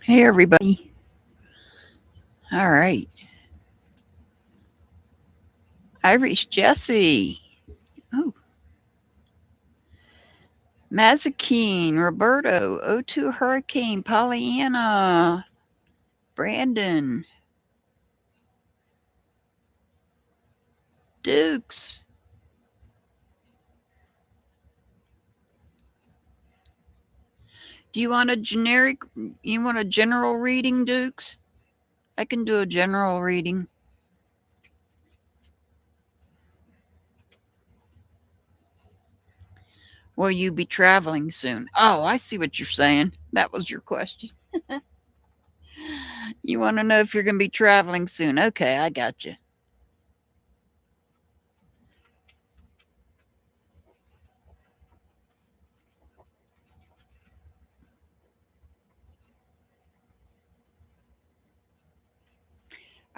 Hey, everybody. All right. Irish Jesse. Oh, Mazikeen, Roberto, O2 Hurricane, Pollyanna, Brandon, Dukes. Do you want a general reading, Dukes? I can do a general reading. Will you be traveling soon? Oh, I see what you're saying. That was your question. You want to know if you're going to be traveling soon. Okay, I got you.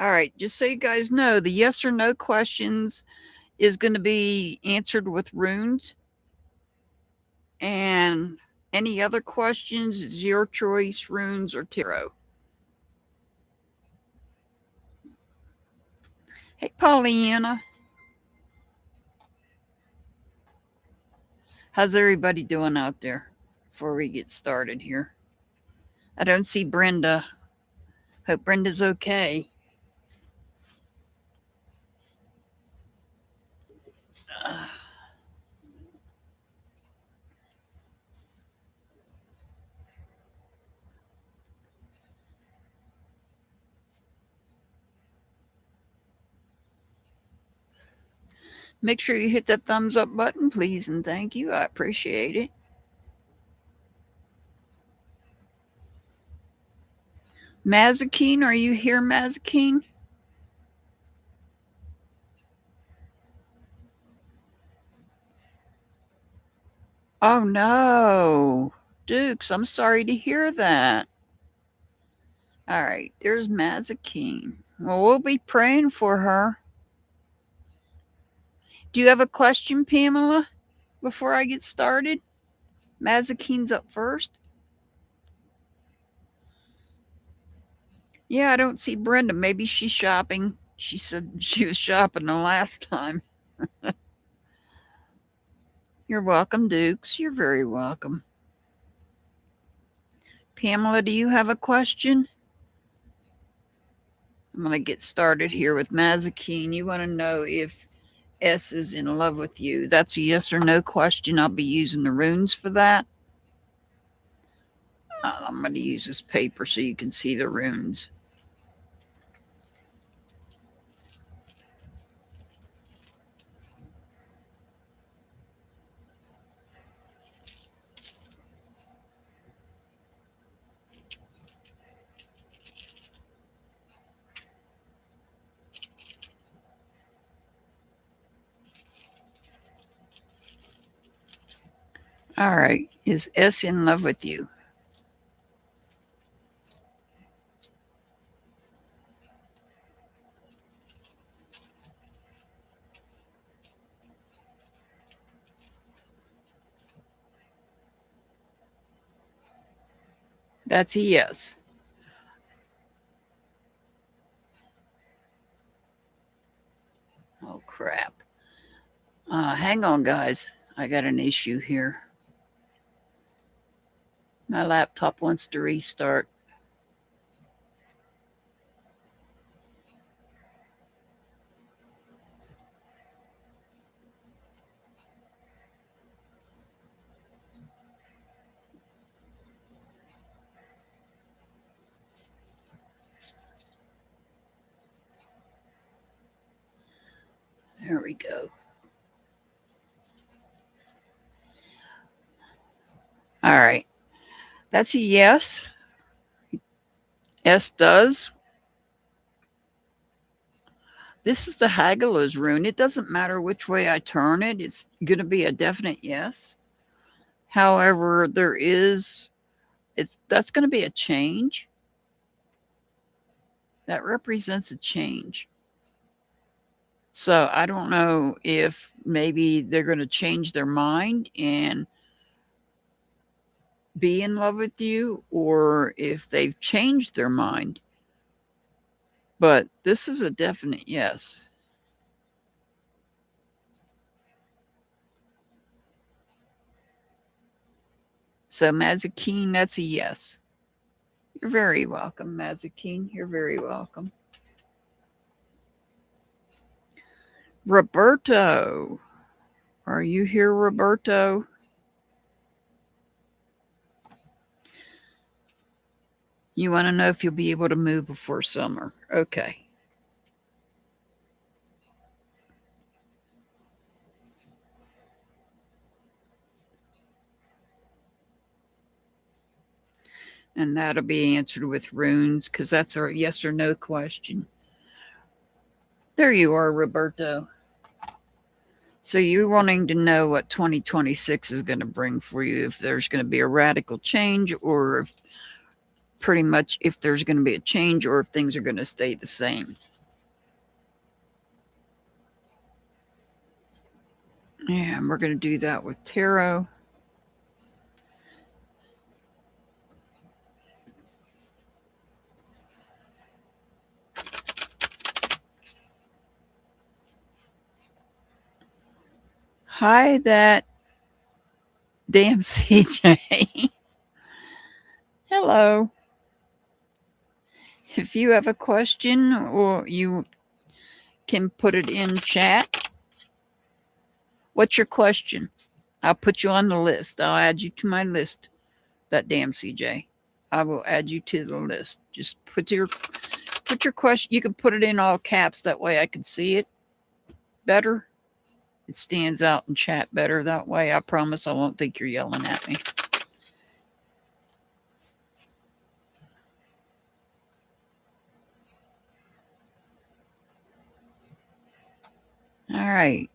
All right, just so you guys know, the yes or no questions is going to be answered with runes. And any other questions is your choice, runes or tarot. Hey, Pollyanna. How's everybody doing out there before we get started here? I don't see Brenda. Hope Brenda's okay. Make sure you hit that thumbs up button, please, and thank you. I appreciate it. Mazikeen, are you here, Mazikeen? Oh no. Dukes, I'm sorry to hear that. All right, there's Mazikeen. Well, we'll be praying for her. Do you have a question, Pamela, before I get started? Mazikeen's up first. Yeah, I don't see Brenda. Maybe she's shopping. She said she was shopping the last time. You're welcome, Dukes. You're very welcome. Pamela, do you have a question? I'm going to get started here with Mazikeen. You want to know if S is in love with you. That's a yes or no question. I'll be using the runes for that. I'm going to use this paper so you can see the runes. All right. Is S in love with you? That's a yes. Oh, crap. Hang on, guys. I got an issue here. My laptop wants to restart. There we go. All right. That's a yes. S does. This is the Haggler's rune. It doesn't matter which way I turn it. It's going to be a definite yes. However, that's going to be a change. That represents a change. So I don't know if maybe they're going to change their mind and be in love with you or if they've changed their mind. But this is a definite yes. So, Mazikeen, that's a yes. You're very welcome, Mazikeen. You're very welcome. Roberto. Are you here, Roberto? You want to know if you'll be able to move before summer. Okay. And that'll be answered with runes because that's our yes or no question. There you are, Roberto. So you're wanting to know what 2026 is going to bring for you, if there's going to be a radical change or if pretty much if there's going to be a change or if things are going to stay the same. Yeah, and we're going to do that with tarot. Hi, that damn CJ. Hello. If you have a question or you can put it in chat. What's your question? I'll put you on the list. I'll add you to my list. That damn CJ. I will add you to the list. Just put your question. You can put it in all caps. That way I can see it better. It stands out in chat better that way. I promise I won't think you're yelling at me. All right.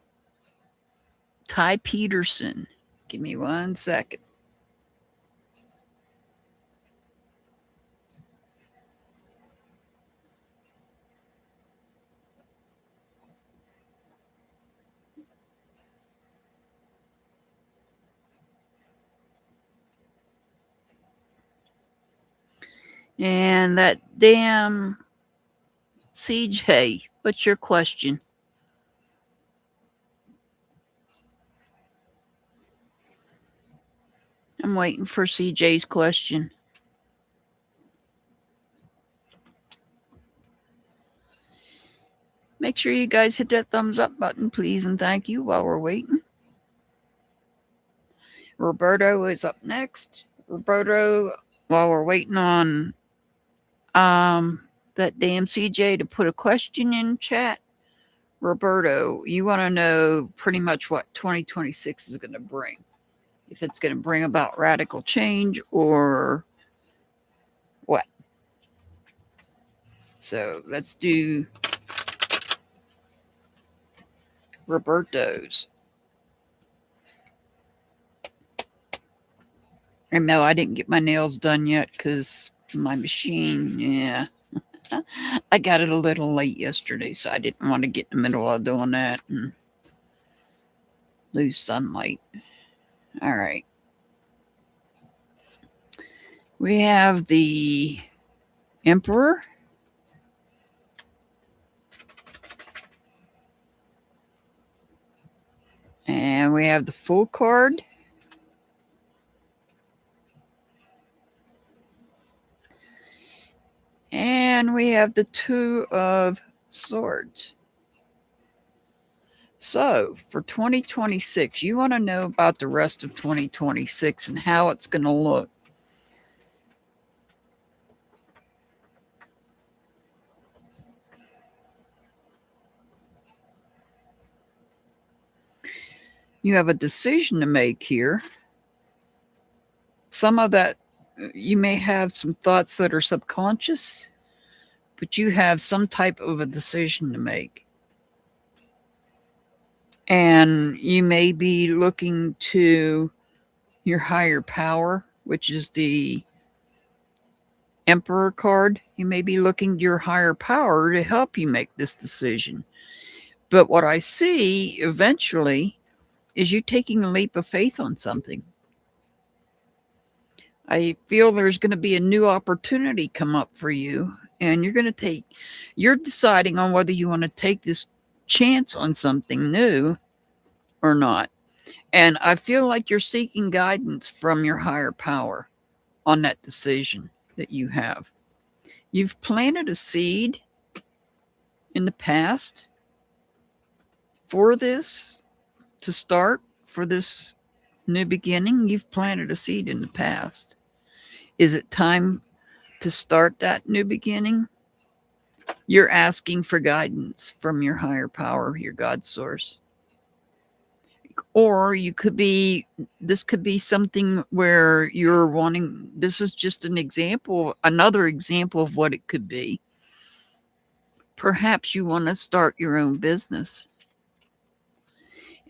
Ty Peterson. Give me 1 second. And that damn CJ, what's your question? I'm waiting for CJ's question. Make sure you guys hit that thumbs up button, please, and thank you while we're waiting. Roberto is up next. Roberto, while we're waiting on that damn CJ to put a question in chat. Roberto, you want to know pretty much what 2026 is going to bring. If it's going to bring about radical change or what. So let's do Roberto's. And no, I didn't get my nails done yet because my machine, yeah. I got it a little late yesterday, so I didn't want to get in the middle of doing that and lose sunlight. All right. We have the Emperor. And we have the Fool card. And we have the Two of Swords. So for 2026, you want to know about the rest of 2026 and how it's going to look. You have a decision to make here. Some of that, you may have some thoughts that are subconscious, but you have some type of a decision to make. And you may be looking to your higher power, which is the Emperor card. You may be looking to your higher power to help you make this decision. But what I see eventually is you taking a leap of faith on something. I feel there's going to be a new opportunity come up for you, and you're deciding on whether you want to take this chance on something new or not. And I feel like you're seeking guidance from your higher power on that decision that you have. You've planted a seed in the past for this to start, for this new beginning. You've planted a seed in the past. Is it time to start that new beginning? You're asking for guidance from your higher power, your God source. Or this could be something where you're wanting, this is just an example, another example of what it could be. Perhaps you want to start your own business.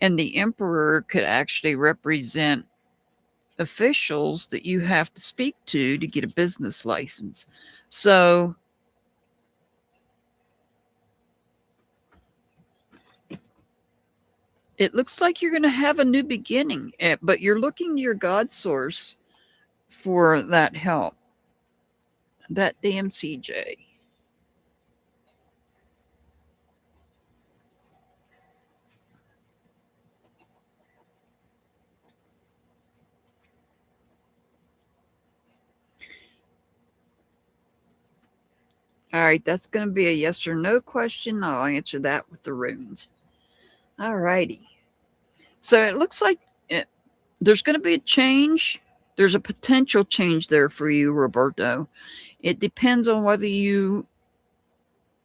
And the emperor could actually represent officials that you have to speak to get a business license. So it looks like you're going to have a new beginning, but you're looking to your God source for that help. That damn CJ. All right, that's going to be a yes or no question. I'll answer that with the runes. All righty. So it looks like there's going to be a change. There's a potential change there for you, Roberto. It depends on whether you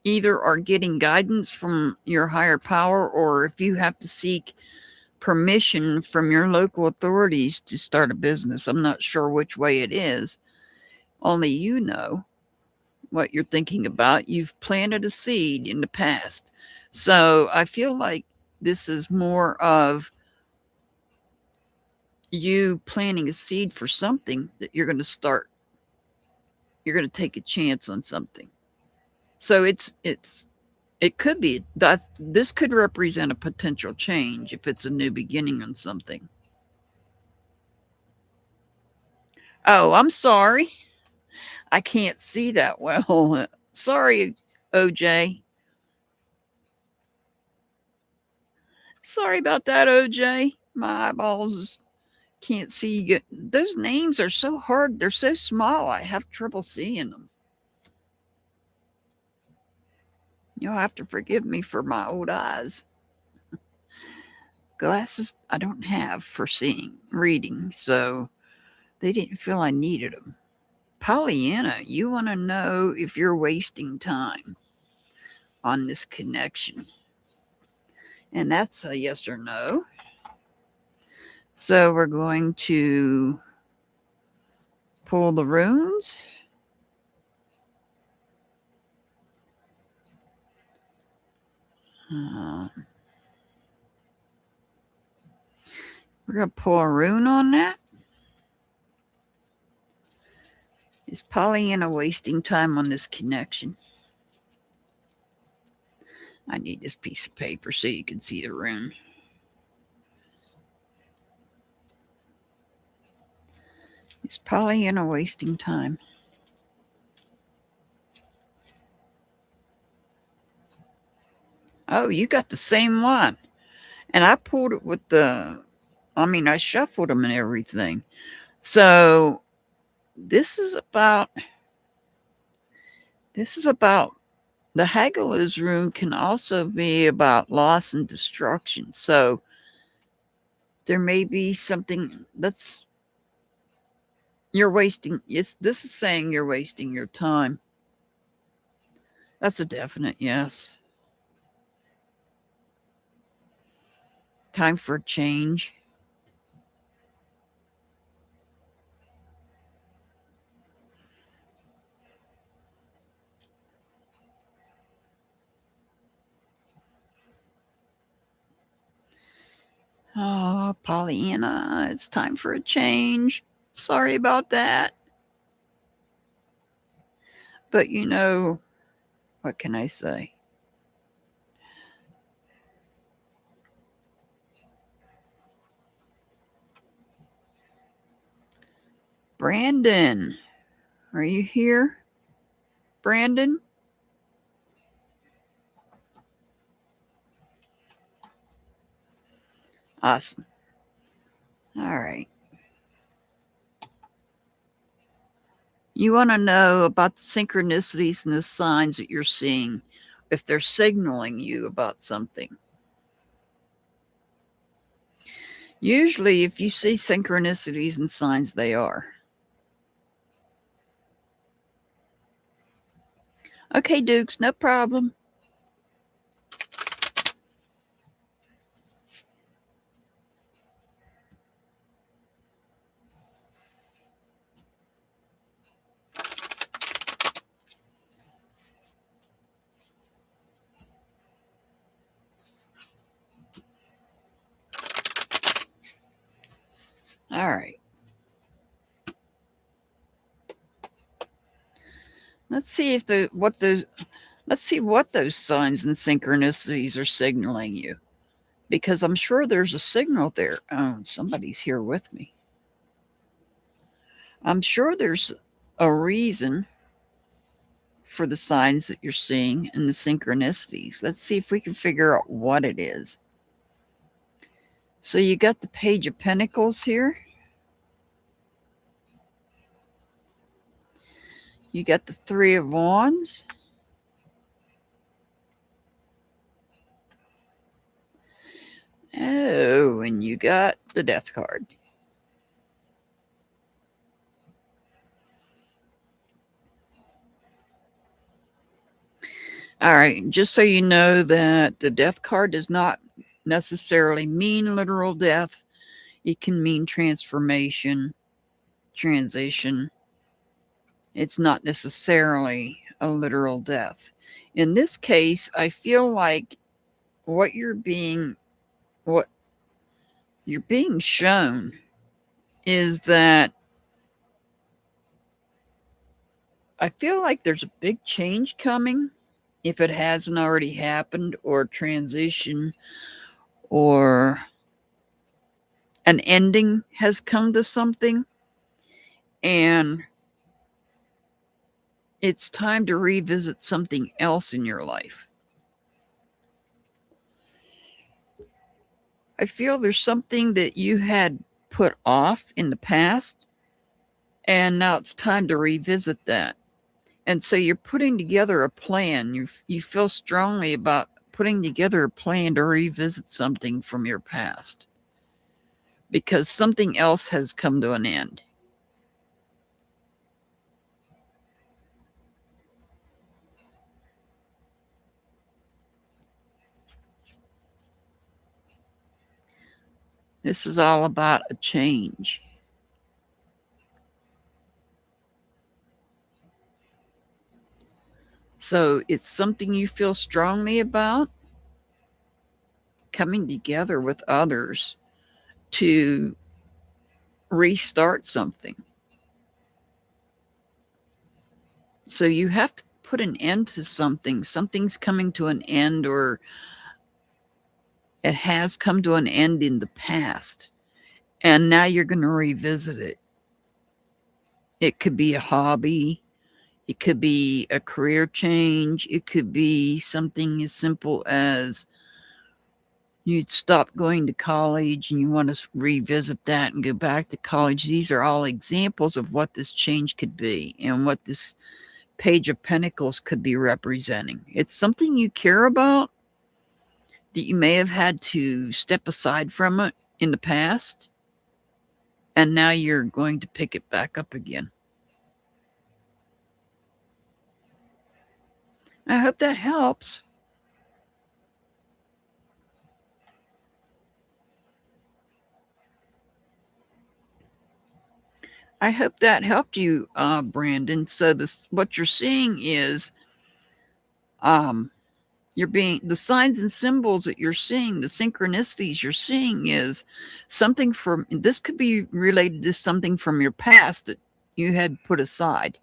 either are getting guidance from your higher power or if you have to seek permission from your local authorities to start a business. I'm not sure which way it is. Only you know what you're thinking about. You've planted a seed in the past. So I feel like this is more of you planting a seed for something that you're going to start. You're going to take a chance on something. So it could be that this could represent a potential change if it's a new beginning on something. Oh, I'm sorry. I can't see that well. Sorry, OJ. Sorry about that, OJ. My eyeballs can't see good. Those names are so hard. They're so small. I have trouble seeing them. You'll have to forgive me for my old eyes. Glasses I don't have for reading, so they didn't feel I needed them. Pollyanna, you want to know if you're wasting time on this connection. And that's a yes or no. So we're going to pull the runes. We're going to pull a rune on that. Is Pollyanna wasting time on this connection? I need this piece of paper so you can see the rune. Is Pollyanna wasting time? Oh, you got the same one. And I pulled it with I shuffled them and everything. So this is about the Hagaluz rune can also be about loss and destruction. So there may be something that's you're wasting. This is saying you're wasting your time. That's a definite yes. Time for a change. Oh, Pollyanna, it's time for a change. Sorry about that. But what can I say? Brandon, are you here? Brandon? Awesome. All right. You want to know about the synchronicities and the signs that you're seeing, if they're signaling you about something. Usually, if you see synchronicities and signs, they are. Okay, Dukes, no problem. All right. Let's see what those signs and synchronicities are signaling you. Because I'm sure there's a signal there. Oh, somebody's here with me. I'm sure there's a reason for the signs that you're seeing and the synchronicities. Let's see if we can figure out what it is. So you got the Page of Pentacles here. You got the Three of Wands. Oh, and you got the Death card. All right, just so you know that the Death card does not necessarily mean literal death. It can mean transformation, transition. It's not necessarily a literal death. In this case, I feel like what you're being shown is that I feel like there's a big change coming, if it hasn't already happened, or transition, or an ending has come to something, and it's time to revisit something else in your life. I feel there's something that you had put off in the past, and now it's time to revisit that. And so you're putting together a plan. You feel strongly about putting together a plan to revisit something from your past, because something else has come to an end. This is all about a change. So it's something you feel strongly about, coming together with others to restart something. So you have to put an end to something. Something's coming to an end, or it has come to an end in the past, and now you're going to revisit it. It could be a hobby. It could be a career change. It could be something as simple as you'd stop going to college and you want to revisit that and go back to college. These are all examples of what this change could be and what this Page of Pentacles could be representing. It's something you care about, that you may have had to step aside from it in the past, and now you're going to pick it back up again. I hope that helps. I hope that helped you, Brandon. So what you're seeing is, the signs and symbols that you're seeing, the synchronicities you're seeing, is something from, this could be related to something from your past that you had put aside.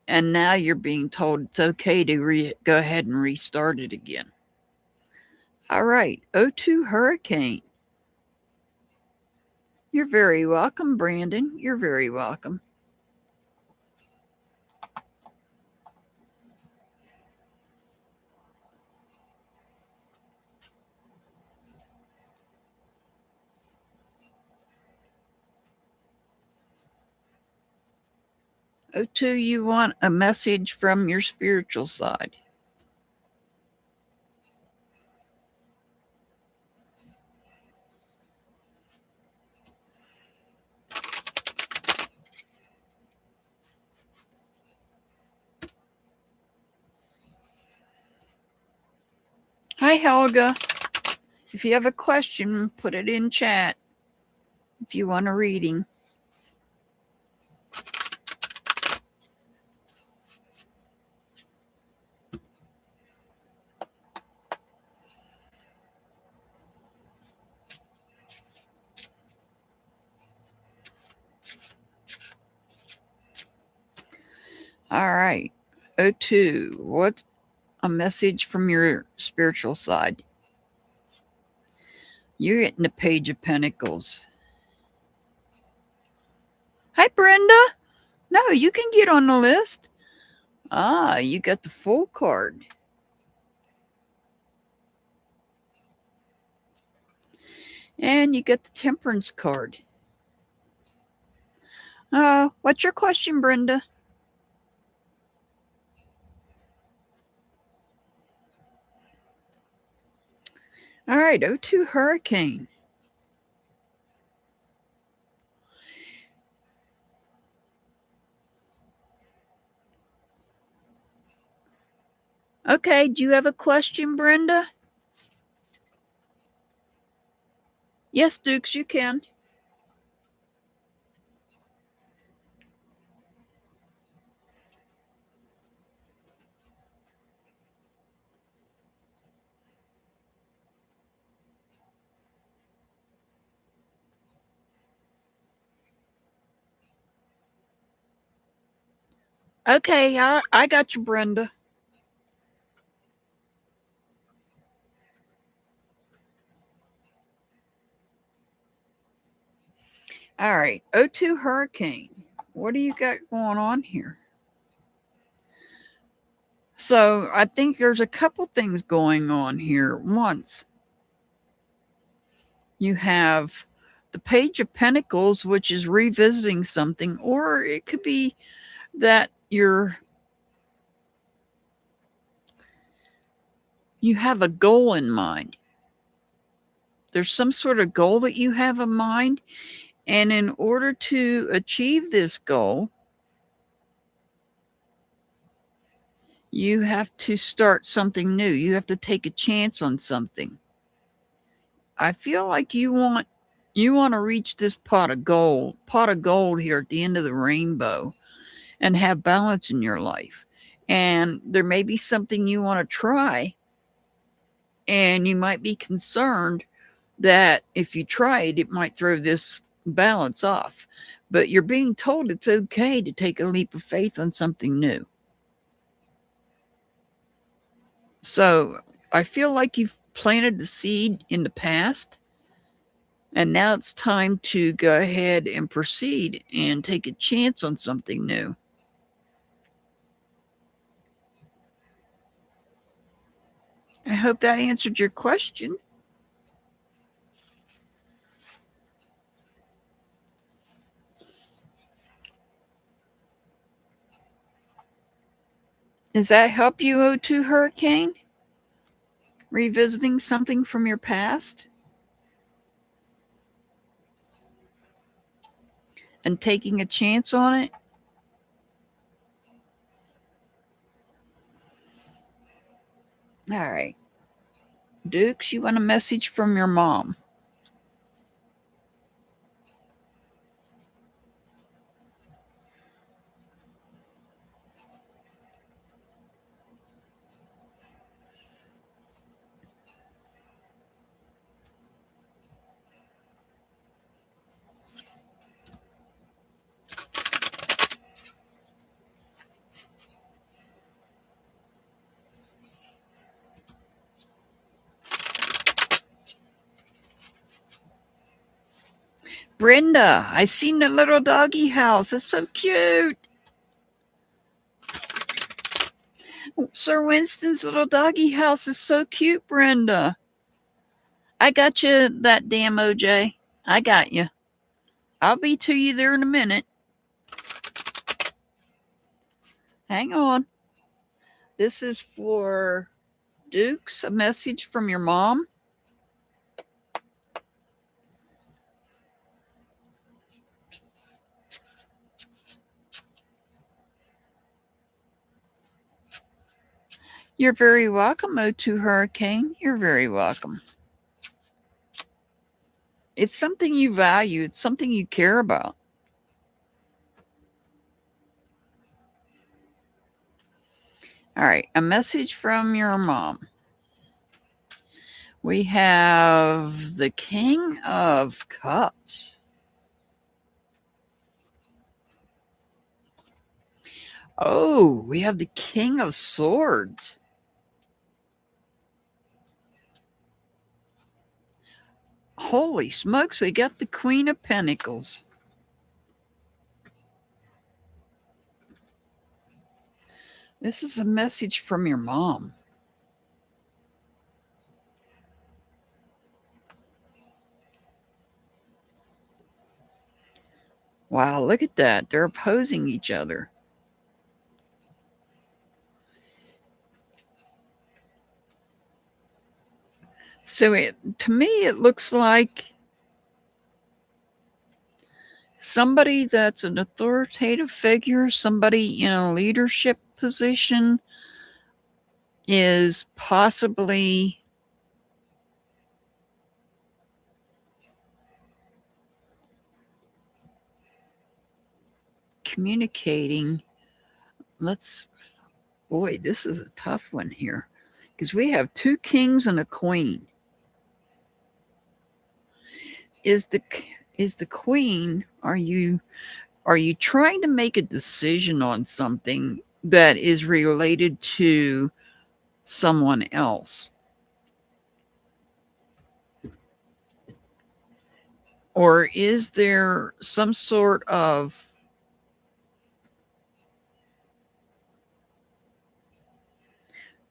And now you're being told it's okay to go ahead and restart it again. All right, O2 Hurricane. You're very welcome, Brandon. You're very welcome. O2, you want a message from your spiritual side. Hi, Helga. If you have a question, put it in chat if you want a reading. All right. O2, what's a message from your spiritual side? You're getting the Page of Pentacles. Hi, Brenda. No, you can get on the list. Ah, you got the Fool card. And you got the Temperance card. What's your question, Brenda? All right, O2 Hurricane. Okay, do you have a question, Brenda? Yes, Dukes, you can. Okay, I got you, Brenda. All right, O2 Hurricane. What do you got going on here? So I think there's a couple things going on here. Once, you have the Page of Pentacles, which is revisiting something, or it could be that you have a goal in mind. There's some sort of goal that you have in mind, and in order to achieve this goal, you have to start something new. You have to take a chance on something. I feel like you want to reach this pot of gold here at the end of the rainbow, and have balance in your life. And there may be something you want to try, and you might be concerned that if you try it, it might throw this balance off. But you're being told it's okay to take a leap of faith on something new. So I feel like you've planted the seed in the past, and now it's time to go ahead and proceed and take a chance on something new. I hope that answered your question. Does that help you, O2 Hurricane? Revisiting something from your past and taking a chance on it? All right. Dukes, you want a message from your mom? Brenda, I seen the little doggy house. It's so cute. Sir Winston's little doggy house is so cute, Brenda. I got you that damn OJ. I got you. I'll be to you there in a minute. Hang on. This is for Dukes, a message from your mom. You're very welcome, O2 Hurricane. You're very welcome. It's something you value. It's something you care about. All right, a message from your mom. We have the King of Cups. Oh, we have the King of Swords. Holy smokes, we got the Queen of Pentacles. This is a message from your mom. Wow, look at that. They're opposing each other. So to me, it looks like somebody that's an authoritative figure, somebody in a leadership position is possibly communicating. Boy, this is a tough one here because we have two kings and a queen. Is the queen, are you trying to make a decision on something that is related to someone else? Or is there some sort of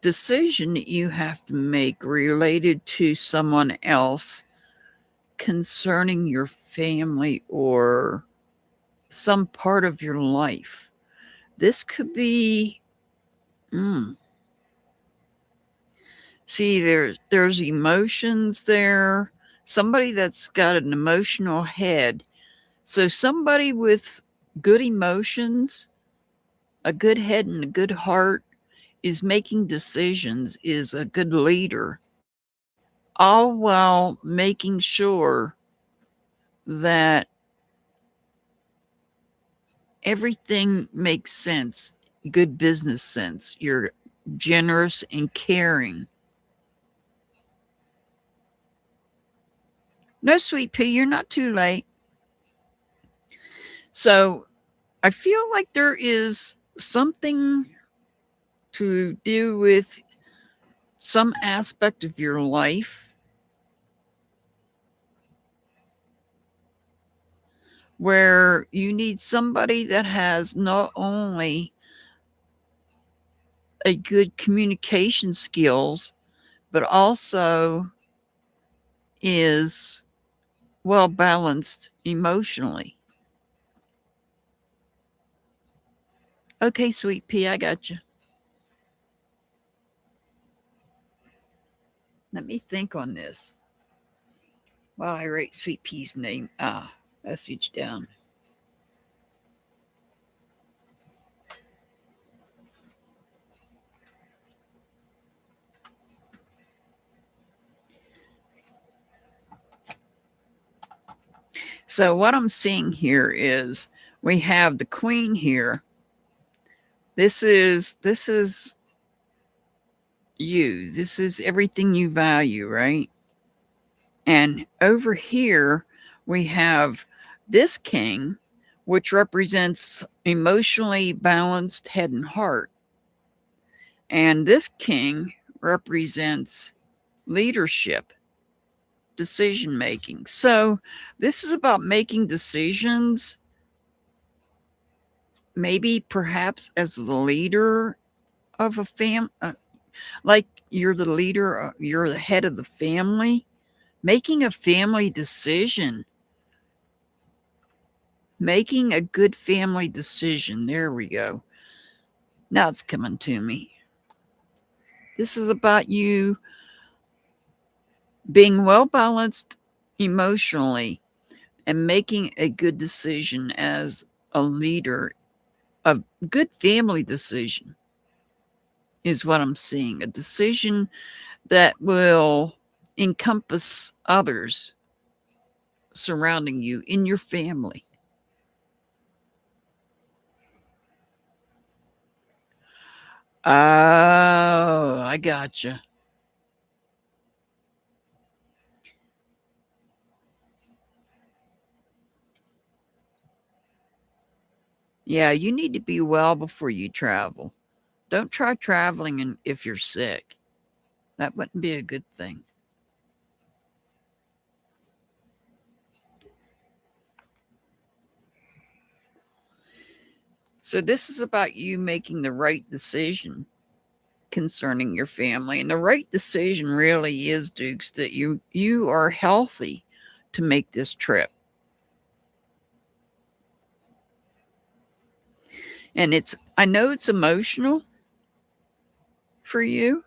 decision that you have to make related to someone else concerning your family or some part of your life? This could be see, there's emotions there. Somebody that's got an emotional head. So somebody with good emotions, a good head and a good heart, is making decisions, is a good leader, all while making sure that everything makes sense, good business sense. You're generous and caring. No, sweet pea, you're not too late. So I feel like there is something to do with some aspect of your life where you need somebody that has not only a good communication skills, but also is well balanced emotionally. Okay, sweet pea, I got you. Let me think on this while I write sweet pea's name message down. So what I'm seeing here is we have the queen here. This is you. This is everything you value, right? And over here we have this king, which represents emotionally balanced head and heart. And this king represents leadership. decision making. So this is about making decisions, maybe perhaps as the leader of a like you're the leader, you're the head of the family, making a family decision, making a good family decision. There we go. Now it's coming to me. This is about you being well balanced emotionally and making a good decision as a leader. A good family decision is what I'm seeing. A decision that will encompass others surrounding you in your family. Oh, I gotcha. Yeah, you need to be well before you travel. Don't try traveling if you're sick. That wouldn't be a good thing. So this is about you making the right decision concerning your family. And the right decision really is, Dukes, that you are healthy to make this trip. And I know it's emotional for you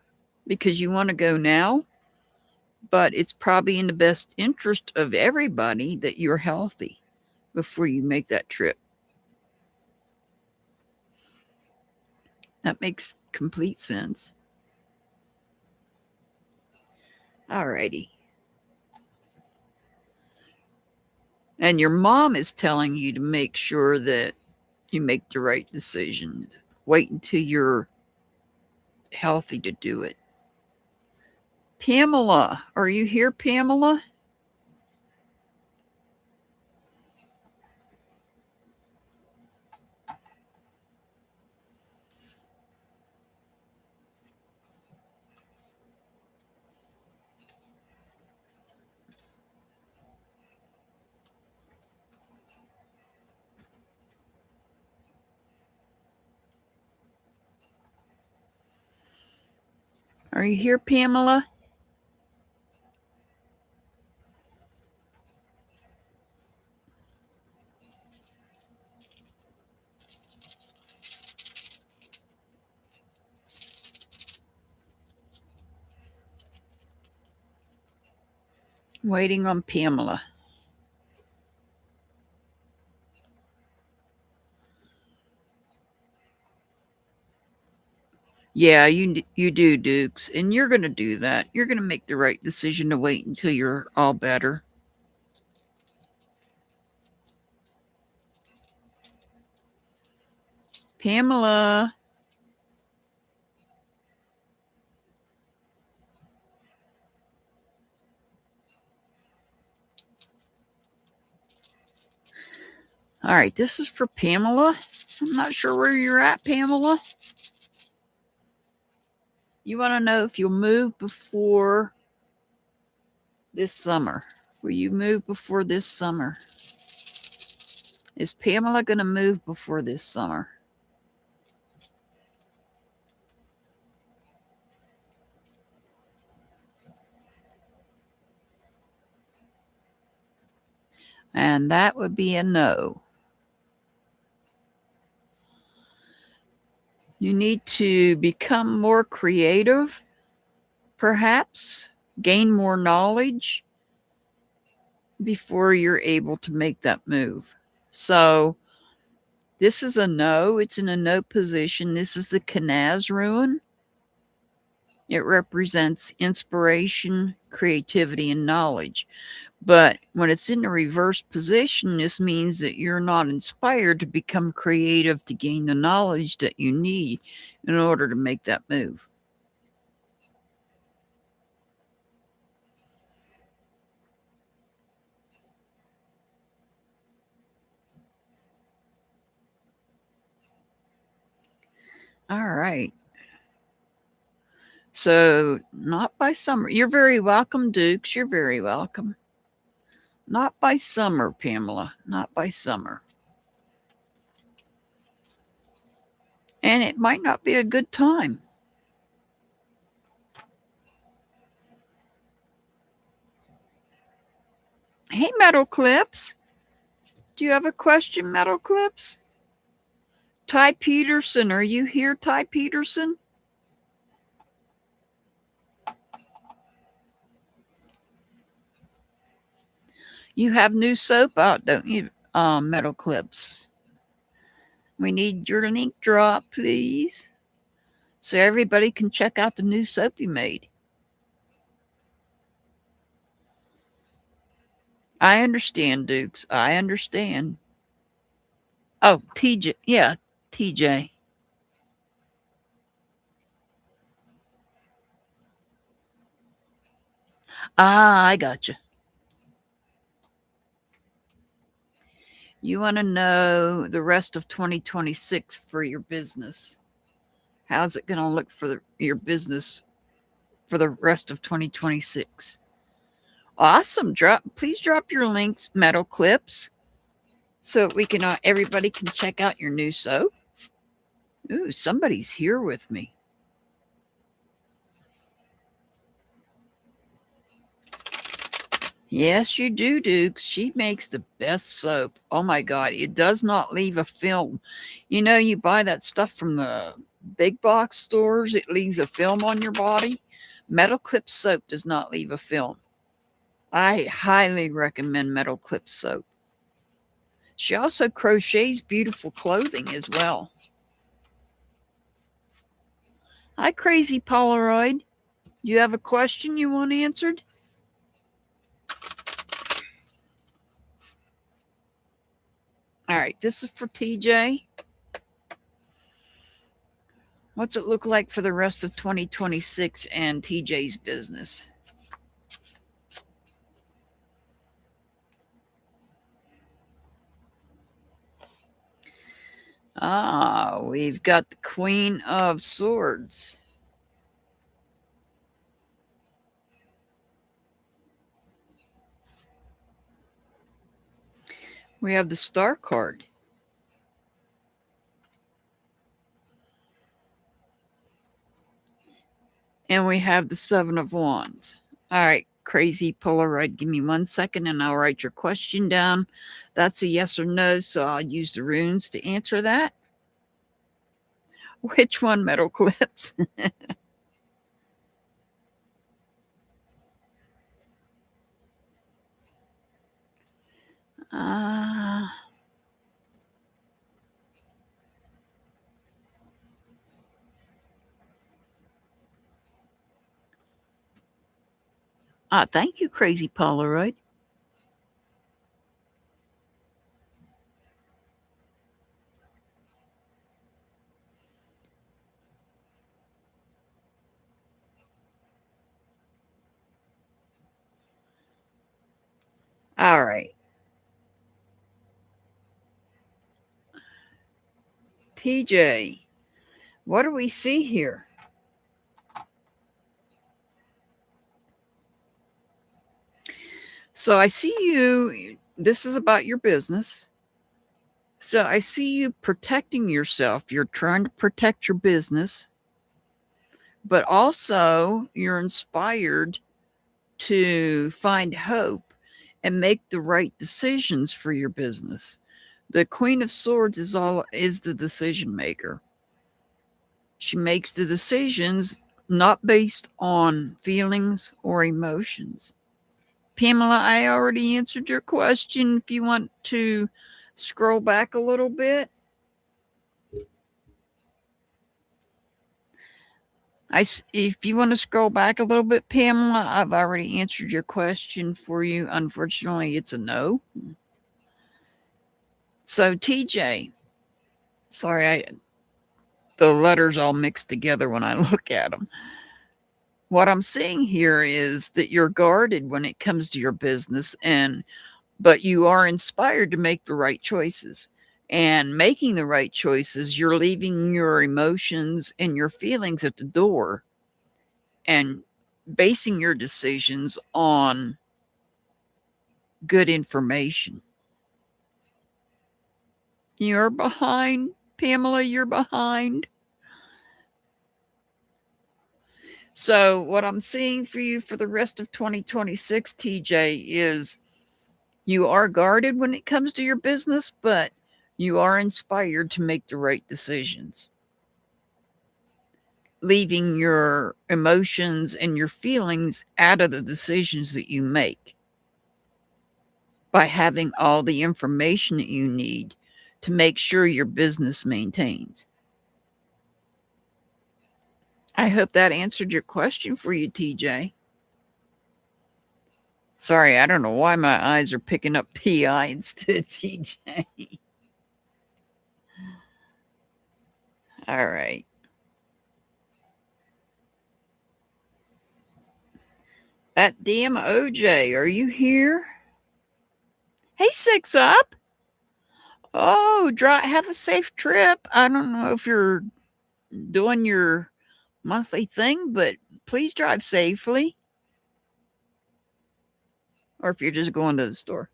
because you want to go now, but it's probably in the best interest of everybody that you're healthy before you make that trip. That makes complete sense. Alrighty. And your mom is telling you to make sure that you make the right decisions. Wait until you're healthy to do it. Pamela, are you here, Pamela? Are you here, Pamela? Waiting on Pamela. Yeah, you do, Dukes, and you're going to do that. You're going to make the right decision to wait until you're all better. Pamela. All right, this is for Pamela. I'm not sure where you're at, Pamela. You want to know if you'll move before this summer. Will you move before this summer? Is Pamela going to move before this summer? And that would be a no. You need to become more creative, perhaps, gain more knowledge before you're able to make that move. So this is a no. It's in a no position. This is the Canaz rune. It represents inspiration, creativity, and knowledge. But when it's in the reverse position, this means that you're not inspired to become creative to gain the knowledge that you need in order to make that move. All right. So, not by summer. You're very welcome, Dukes. You're very welcome. Not by summer, Pamela. Not by summer. And it might not be a good time. Hey, Metal Clips. Do you have a question, Metal Clips? Ty Peterson, are you here, Ty Peterson? You have new soap out, don't you, Metal Clips? We need your link drop, please, so everybody can check out the new soap you made. I understand, Dukes. I understand. Oh, TJ. Yeah, TJ. Ah, I gotcha. You want to know the rest of 2026 for your business. How's it going to look for your business for the rest of 2026? Awesome. Please drop your links, Metal Clips, so we can everybody can check out your new soap. Ooh, somebody's here with me. Yes, you do, Dukes. She makes the best soap. Oh my God, it does not leave a film. You know, you buy that stuff from the big box stores, it leaves a film on your body. Metal Clip soap does not leave a film. I highly recommend Metal Clip soap. She also crochets beautiful clothing as well. Hi, Crazy Polaroid. You have a question you want answered? All right, this is for TJ. What's it look like for the rest of 2026 and TJ's business? Ah, we've got the Queen of Swords. We have the Star card. And we have the Seven of Wands. All right, Crazy Polaroid, give me 1 second and I'll write your question down. That's a yes or no, so I'll use the runes to answer that. Which one, Metal Clips? Thank you, Crazy Polaroid. All right. TJ, what do we see here? So I see you, this is about your business. So I see you protecting yourself. You're trying to protect your business, but also you're inspired to find hope and make the right decisions for your business. The Queen of Swords is the decision maker. She makes the decisions not based on feelings or emotions. Pamela, I already answered your question. If you want to scroll back a little bit. If you want to scroll back a little bit, Pamela, I've already answered your question for you. Unfortunately, it's a no. So, TJ, sorry, the letters all mixed together when I look at them. What I'm seeing here is that you're guarded when it comes to your business, but you are inspired to make the right choices. And making the right choices, you're leaving your emotions and your feelings at the door. and basing your decisions on good information. You're behind, Pamela, you're behind. So what I'm seeing for you for the rest of 2026, TJ, is you are guarded when it comes to your business, but you are inspired to make the right decisions, leaving your emotions and your feelings out of the decisions that you make by having all the information that you need to make sure your business maintains. I hope that answered your question for you, TJ. Sorry, I don't know why my eyes are picking up TI instead of TJ. All right. That damn OJ, are you here? Hey, Six Up. Oh, have a safe trip. I don't know if you're doing your monthly thing, but please drive safely. Or if you're just going to the store.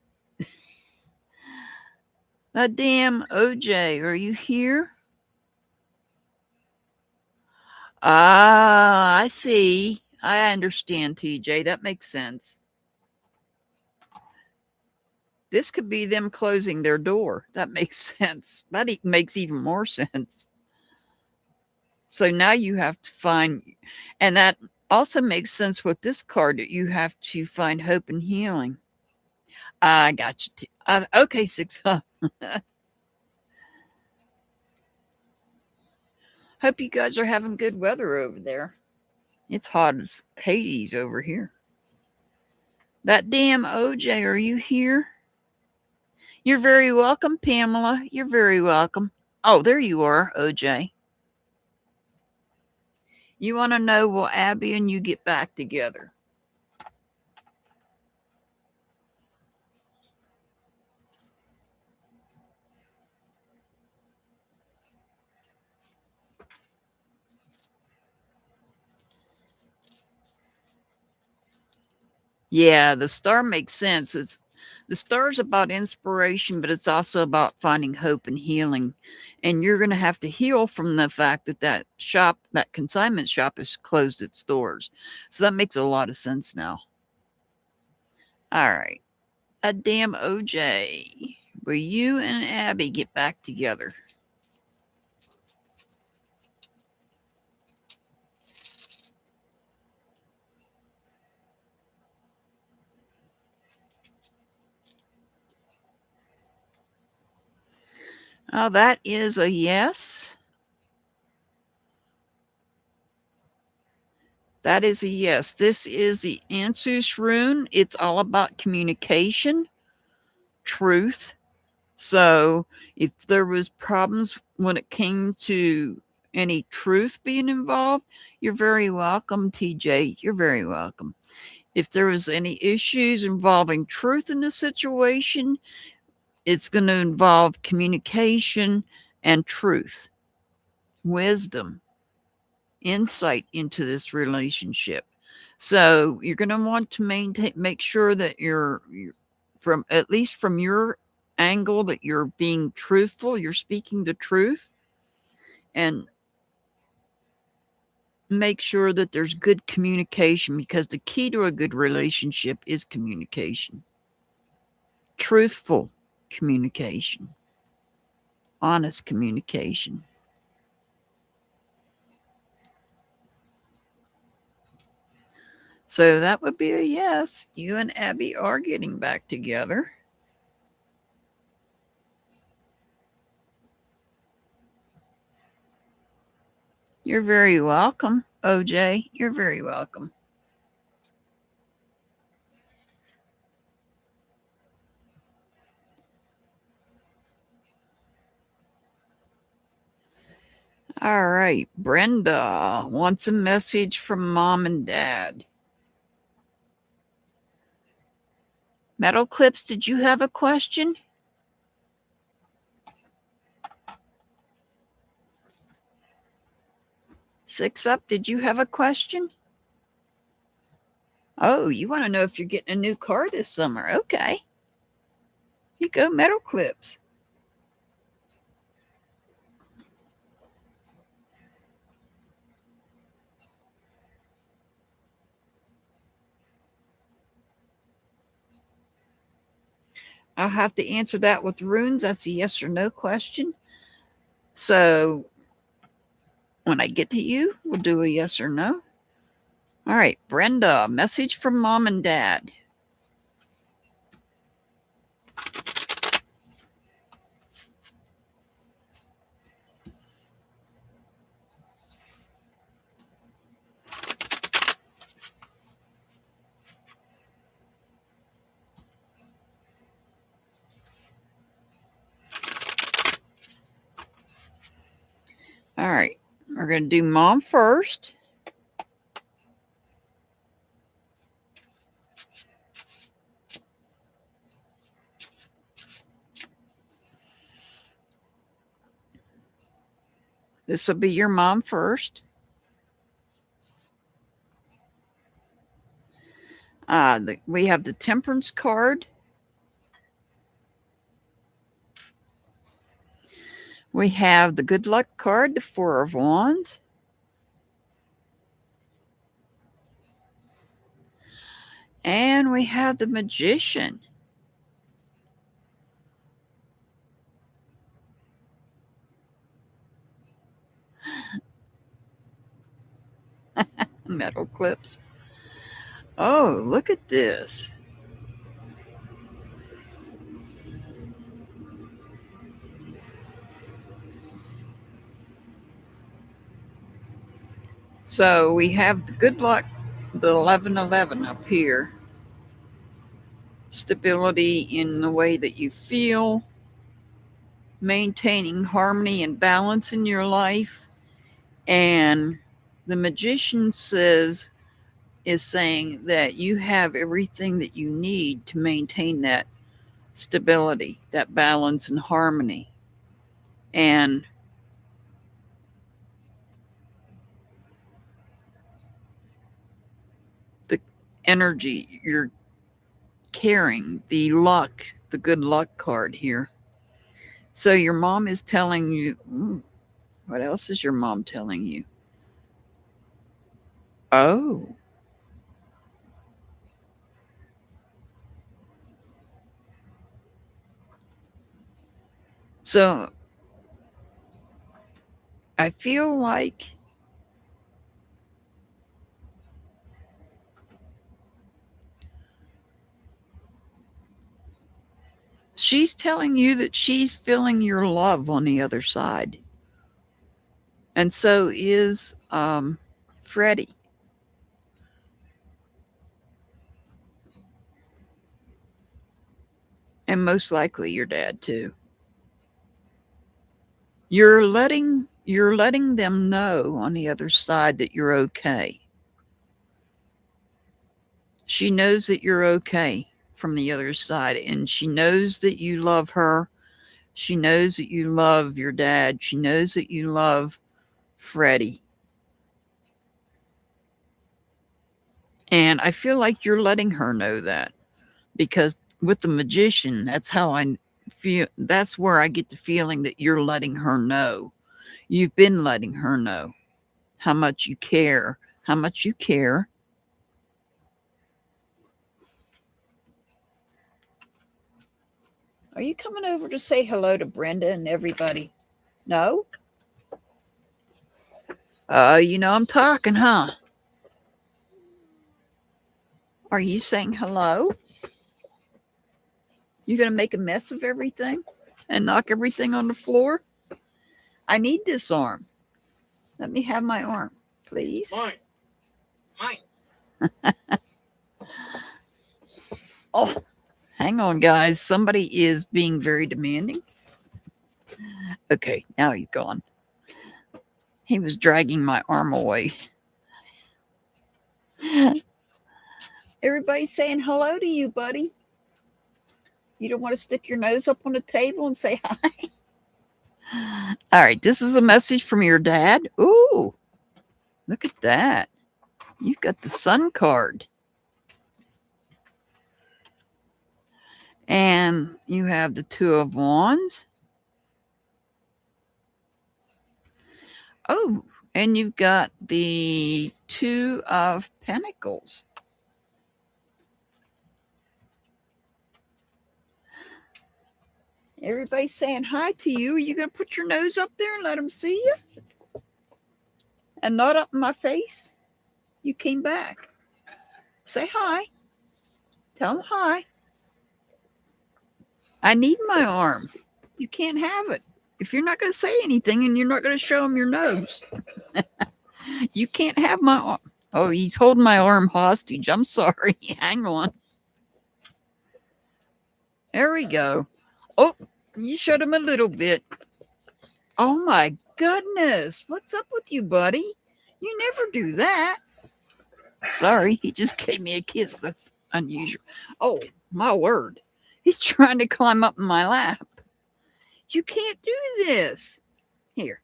That damn OJ, are you here? Ah, I see. I understand, TJ. That makes sense. This could be them closing their door. That makes sense. That makes even more sense. So now you have to find, and that also makes sense with this card that you have to find hope and healing. I got you. Okay, Six Up. Hope you guys are having good weather over there. It's hot as Hades over here. That damn OJ, are you here? You're very welcome, Pamela. You're very welcome. Oh, there you are, OJ. You want to know, will Abby and you get back together? Yeah, the star makes sense. The star's about inspiration, but it's also about finding hope and healing. And you're going to have to heal from the fact that that consignment shop has closed its doors. So that makes a lot of sense now. All right. A damn OJ. Will you and Abby get back together? Oh, that is a yes. That is a yes. This is the Ansuz rune. It's all about communication, truth. So if there was problems when it came to any truth being involved, you're very welcome, TJ. You're very welcome. If there was any issues involving truth in the situation, it's going to involve communication and truth, wisdom, insight into this relationship. So you're going to want to make sure that you're from, at least from your angle, that you're being truthful, you're speaking the truth, and make sure that there's good communication, because the key to a good relationship is communication. Truthful communication, honest communication. So that would be a yes. You and Abby are getting back together. You're very welcome, OJ. You're very welcome. All right. Brenda wants a message from mom and dad. Metal Clips, did you have a question? Six Up, did you have a question? Oh, you want to know if you're getting a new car this summer. Okay. You go, metal clips. I'll have to answer that with runes. That's a yes or no question. So when I get to you, we'll do a yes or no. All right, Brenda, message from mom and dad. All right, we're going to do mom first. This will be your mom first. We have the temperance card. We have the good luck card, the Four of Wands. And we have the Magician. Metal clips. Oh, look at this. So we have the good luck, the 1111 up here. Stability in the way that you feel, maintaining harmony and balance in your life. And the Magician is saying that you have everything that you need to maintain that stability, that balance and harmony. And the energy you're carrying, the luck, the good luck card here. So your mom is telling you, what else is your mom telling you? Oh. So I feel like she's telling you that she's feeling your love on the other side. And so is Freddie. And most likely your dad too. You're letting them know on the other side that you're okay. She knows that you're okay from the other side, and she knows that you love her. She knows that you love your dad. She knows that you love Freddie. And I feel like you're letting her know that, because with the Magician, that's how I feel. That's where I get the feeling that you're letting her know. You've been letting her know how much you care, how much you care. Are you coming over to say hello to Brenda and everybody? No? You know I'm talking, huh? Are you saying hello? You gonna make a mess of everything and knock everything on the floor? I need this arm. Let me have my arm, please. Mine. Oh, hang on, guys. Somebody is being very demanding. Okay, now he's gone. He was dragging my arm away. Everybody's saying hello to you, buddy. You don't want to stick your nose up on the table and say hi? All right, this is a message from your dad. Ooh, look at that. You've got the Sun card. And you have the Two of Wands. Oh, and you've got the Two of Pentacles. Everybody's saying hi to you. Are you going to put your nose up there and let them see you? And not up in my face? You came back. Say hi. Tell them hi. I need my arm. You can't have it. If you're not going to say anything and you're not going to show them your nose, you can't have my arm. Oh, he's holding my arm hostage. I'm sorry. Hang on. There we go. Oh, you showed him a little bit. Oh, my goodness. What's up with you, buddy? You never do that. Sorry, he just gave me a kiss. That's unusual. Oh, my word. He's trying to climb up in my lap. You can't do this. Here.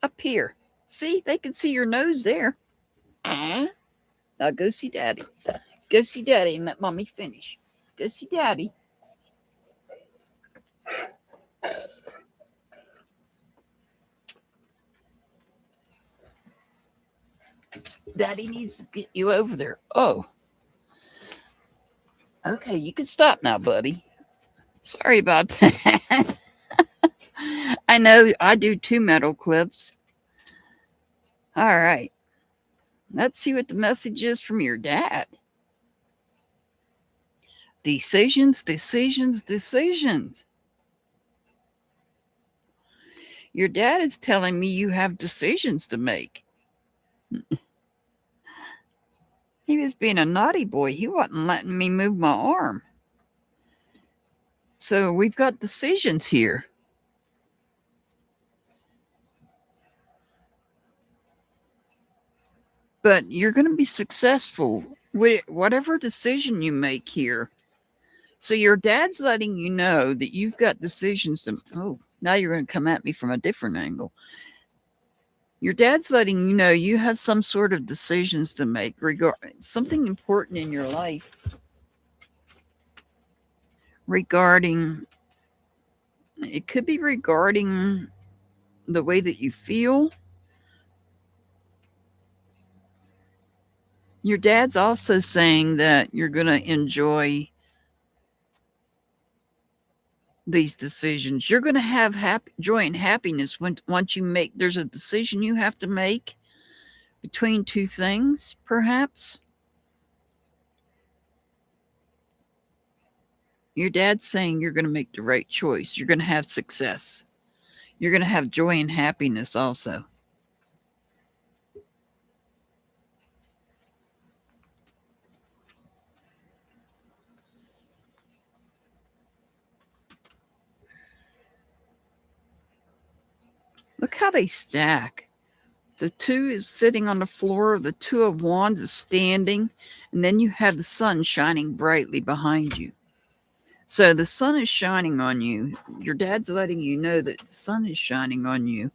Up here. See? They can see your nose there. Now go see Daddy. Go see Daddy and let Mommy finish. Go see Daddy. Daddy needs to get you over there. Oh. Okay, you can stop now, buddy. Sorry about that. I know I do 2 metal clips. All right. Let's see what the message is from your dad. Decisions, decisions, decisions. Your dad is telling me you have decisions to make. He was being a naughty boy. He wasn't letting me move my arm. So we've got decisions here. But you're going to be successful with whatever decision you make here. So your dad's letting you know that you've got decisions to... Oh, now you're going to come at me from a different angle. Your dad's letting you know you have some sort of decisions to make regarding something important in your life. Regarding... It could be regarding the way that you feel. Your dad's also saying that you're going to enjoy these decisions. You're going to have joy and happiness once you make... There's a decision you have to make between 2 things, perhaps. Your dad's saying you're going to make the right choice. You're going to have success. You're going to have joy and happiness also. Look how they stack. The 2 is sitting on the floor. The 2 of Wands is standing. And then you have the sun shining brightly behind you. So the sun is shining on you. Your dad's letting you know that the sun is shining on you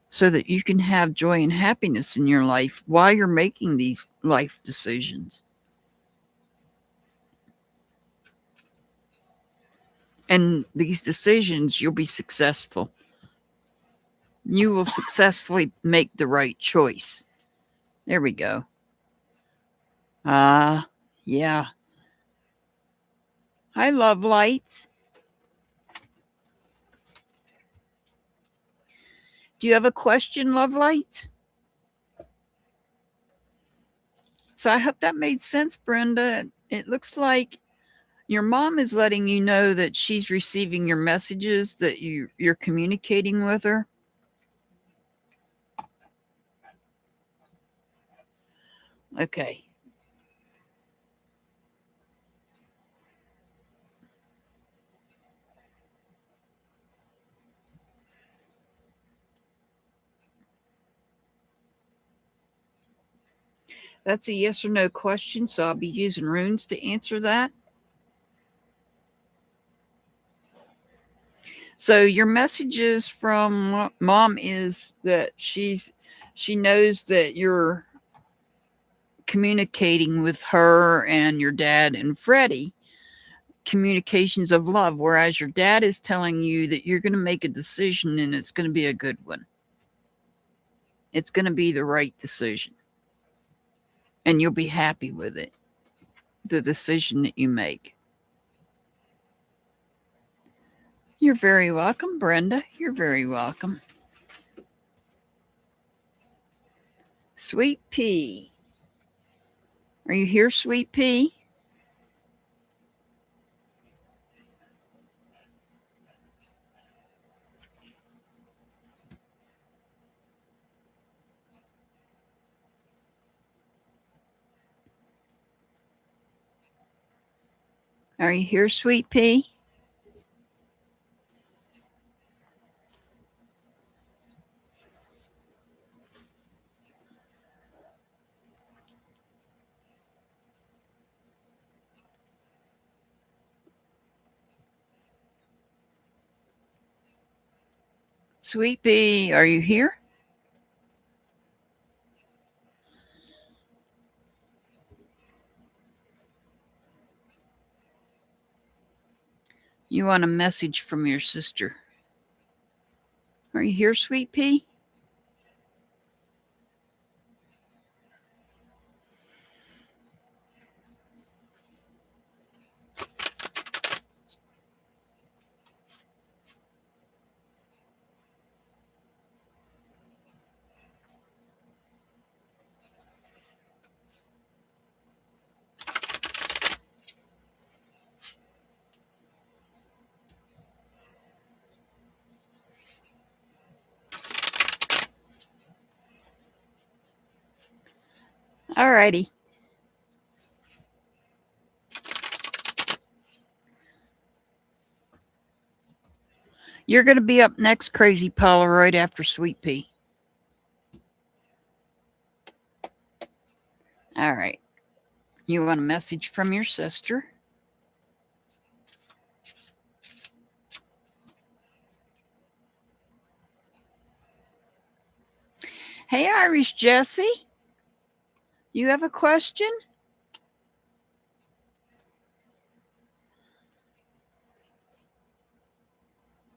so that you can have joy and happiness in your life while you're making these life decisions. And these decisions, you'll be successful. You will successfully make the right choice. There we go. Yeah. Hi, love lights. Do you have a question, love lights? So I hope that made sense, Brenda. It looks like your mom is letting you know that she's receiving your messages, that you're communicating with her. Okay. That's a yes or no question, so I'll be using runes to answer that. So your messages from mom is that she knows that you're communicating with her and your dad and Freddie, communications of love, whereas your dad is telling you that you're going to make a decision and it's going to be a good one. It's going to be the right decision. And you'll be happy with it, the decision that you make. You're very welcome, Brenda. You're very welcome. Sweet Pea. Are you here, Sweet Pea? Are you here, Sweet Pea? Sweet Pea, are you here? You want a message from your sister. Are you here, Sweet Pea? All righty. You're going to be up next, Crazy Polaroid, after Sweet Pea. All right. You want a message from your sister? Hey, Irish Jessie. You have a question?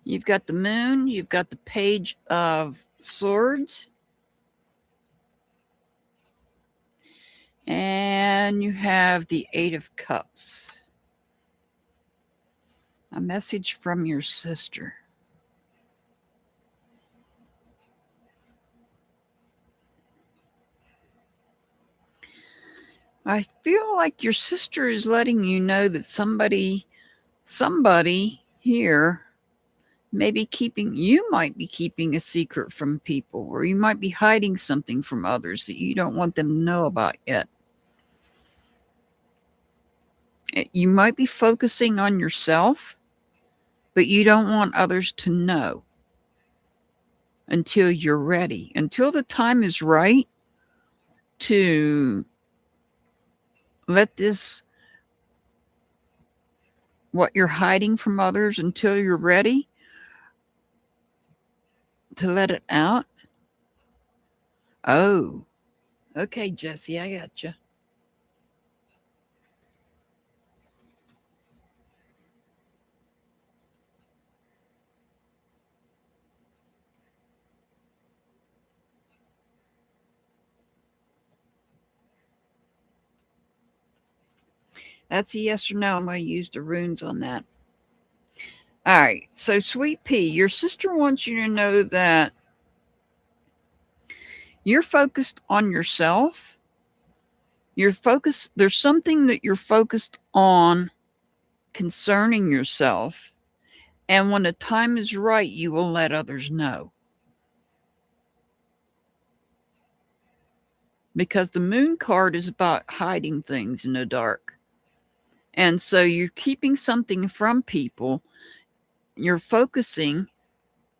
You've got the moon. You've got the page of swords. And you have the 8 of cups. A message from your sister. I feel like your sister is letting you know that somebody here may be you might be keeping a secret from people, or you might be hiding something from others that you don't want them to know about yet. You might be focusing on yourself, but you don't want others to know until you're ready, until the time is right to let this, what you're hiding from others, until you're ready to let it out. Oh, okay, Jessie, I got you. That's a yes or no. I'm going to use the runes on that. All right. So, Sweet Pea, your sister wants you to know that you're focused on yourself. You're focused. There's something that you're focused on concerning yourself. And when the time is right, you will let others know. Because the moon card is about hiding things in the dark. And so you're keeping something from people. You're focusing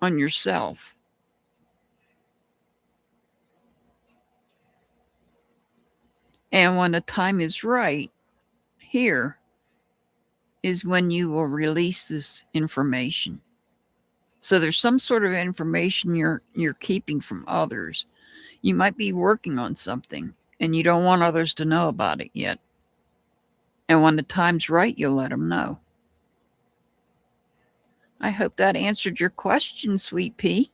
on yourself. And when the time is right, here is when you will release this information. So there's some sort of information you're keeping from others. You might be working on something and you don't want others to know about it yet. And when the time's right, you'll let them know. I hope that answered your question, Sweet Pea.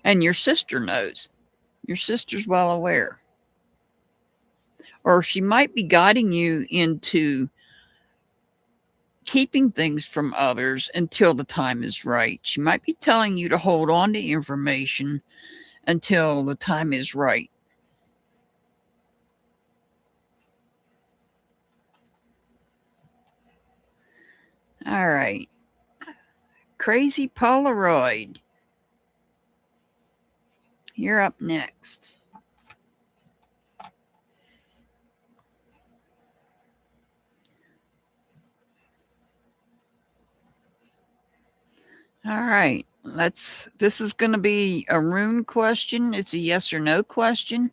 And your sister knows. Your sister's well aware. Or she might be guiding you into keeping things from others until the time is right. She might be telling you to hold on to information until the time is right. All right. Crazy Polaroid. You're up next. All right. This is going to be a rune question. It's a yes or no question.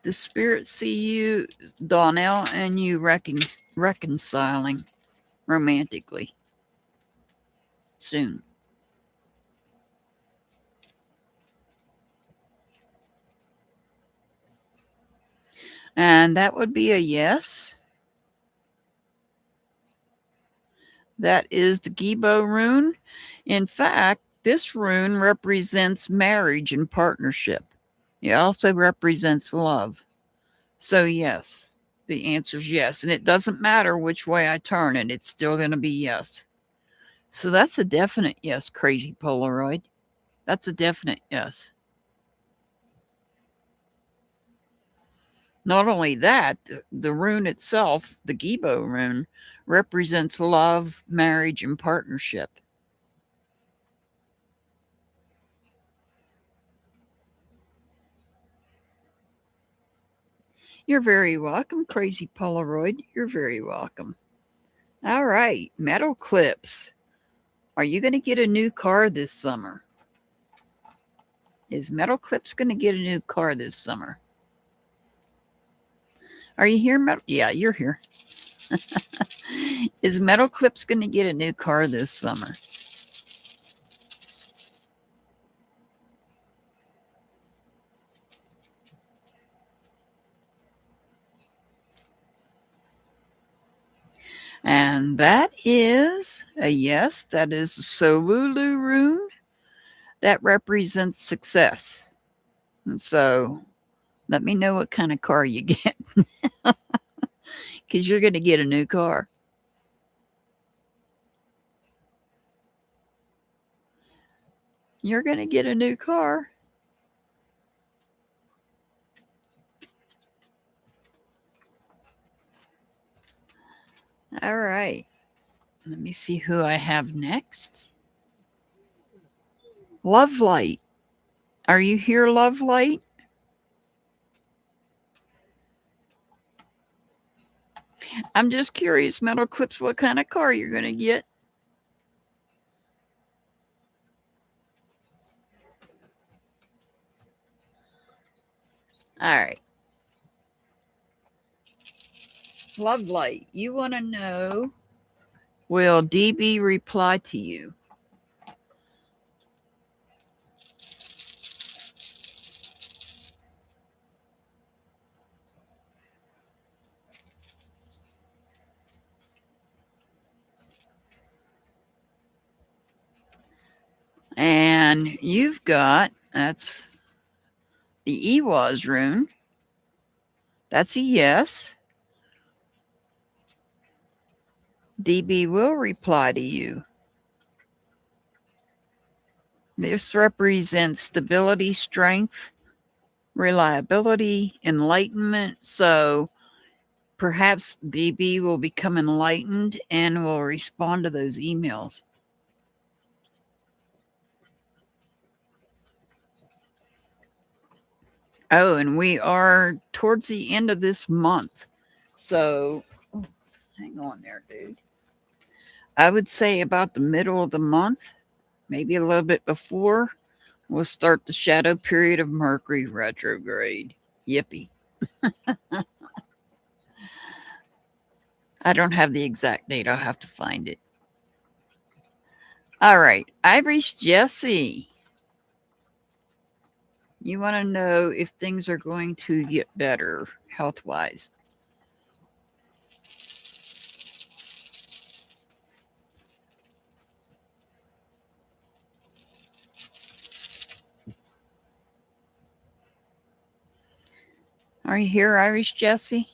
The spirits see you, Donnell, and you reconciling romantically soon. And that would be a yes. That is the Gibo rune. In fact, this rune represents marriage and partnership. It also represents love. So, yes, the answer is yes. And it doesn't matter which way I turn it, it's still going to be yes. So, that's a definite yes, Crazy Polaroid. That's a definite yes. Not only that, the rune itself, the Gibo rune, represents love, marriage, and partnership. You're very welcome, Crazy Polaroid. You're very welcome. All right, Metal Clips. Are you going to get a new car this summer? Is Metal Clips going to get a new car this summer? Are you here, Metal? Yeah, you're here. Is Metal Clips going to get a new car this summer? And that is a yes. That is the Solulu rune. That represents success. And so let me know what kind of car you get. Because you're going to get a new car. You're going to get a new car. All right. Let me see who I have next. Love Light. Are you here, Love Light? I'm just curious, Metal Clips, what kind of car you're going to get. All right. Love Light, you want to know, will DB reply to you? And you've got, that's the Ewaz rune. That's a yes. DB will reply to you. This represents stability, strength, reliability, enlightenment. So perhaps DB will become enlightened and will respond to those emails. Oh, and we are towards the end of this month. So hang on there, dude. I would say about the middle of the month, maybe a little bit before, we'll start the shadow period of Mercury retrograde. Yippee. I don't have the exact date. I'll have to find it. All right. Irish Jesse. You want to know if things are going to get better health-wise. Are you here, Irish Jesse?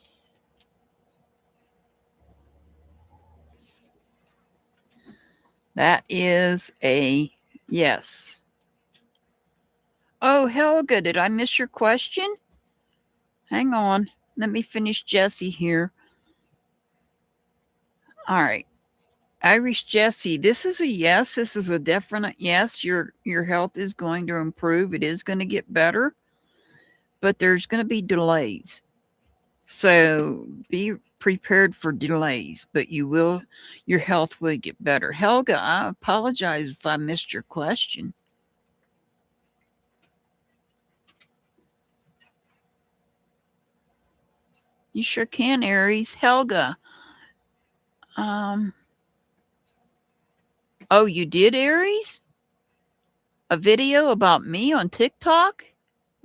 That is a yes. Oh, Helga, did I miss your question? Hang on. Let me finish Jesse here. All right. Irish Jesse, this is a yes. This is a definite yes. Your health is going to improve. It is going to get better, but there's going to be delays. So be prepared for delays, but your health will get better. Helga, I apologize if I missed your question. You sure can, Aries. Helga. Oh, you did, Aries? A video about me on TikTok?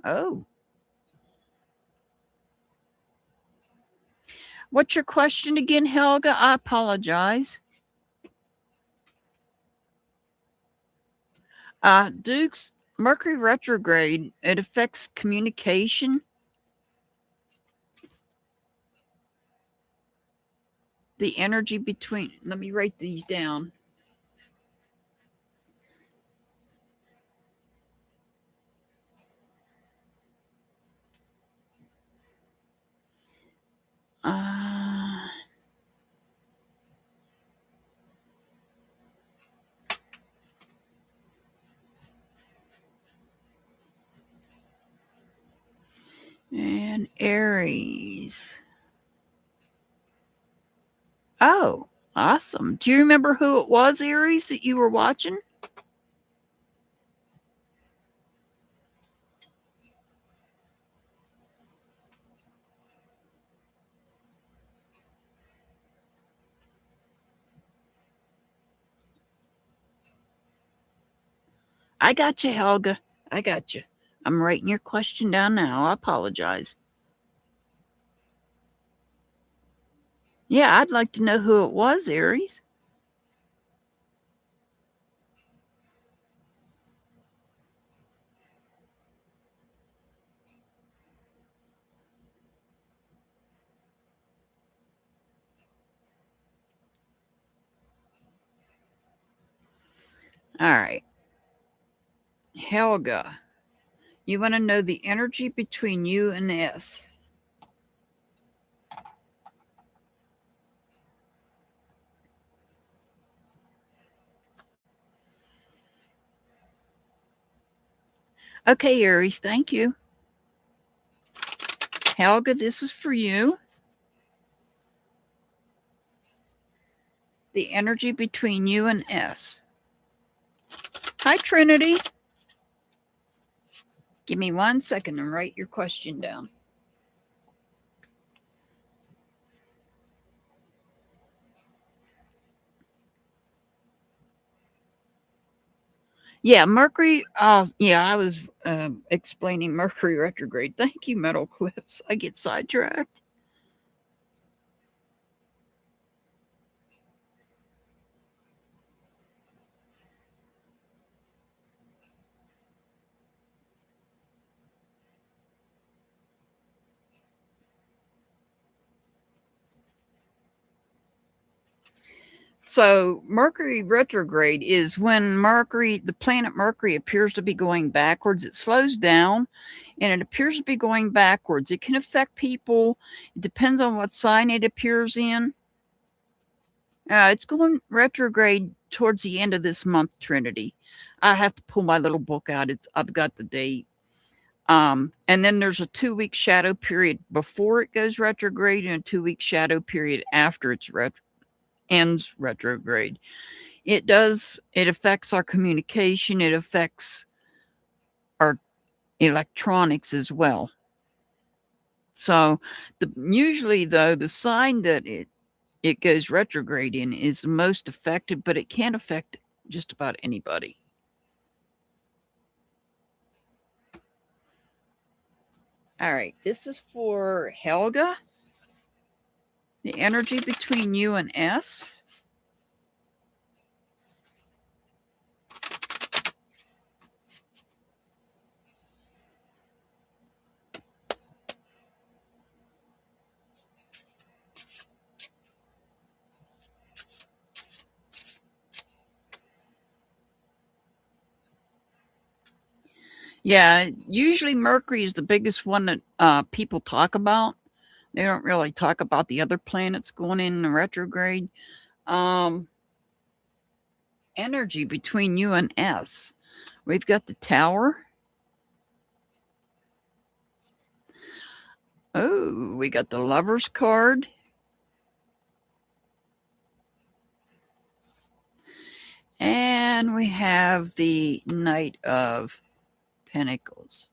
Oh. What's your question again, Helga? I apologize. Duke's Mercury retrograde, it affects communication. The energy between, let me write these down. And Aries. Oh, awesome. Do you remember who it was, Aries, that you were watching? I got you, Helga. I got you. I'm writing your question down now. I apologize. Yeah, I'd like to know who it was, Aries. All right. Helga, you want to know the energy between you and S. Okay, Aries, thank you. Helga, this is for you. The energy between you and S. Hi, Trinity. Give me 1 second and write your question down. Yeah, Mercury. Yeah, I was explaining Mercury retrograde. Thank you, Metal Clips. I get sidetracked. So Mercury retrograde is when the planet Mercury appears to be going backwards. It slows down and it appears to be going backwards. It can affect people. It depends on what sign it appears in. It's going retrograde towards the end of this month, Trinity. I have to pull my little book out. I've got the date. And then there's a 2-week shadow period before it goes retrograde and a 2-week shadow period after it's ends retrograde. It affects our communication. It affects our electronics as well. So usually though, the sign that it goes retrograde in is the most affected, but it can affect just about anybody. All right, this is for Helga. The energy between you and S. Yeah, usually Mercury is the biggest one that people talk about. They don't really talk about the other planets going in retrograde. Energy between you and S. We've got the Tower. Oh, we got the Lover's card. And we have the Knight of Pentacles.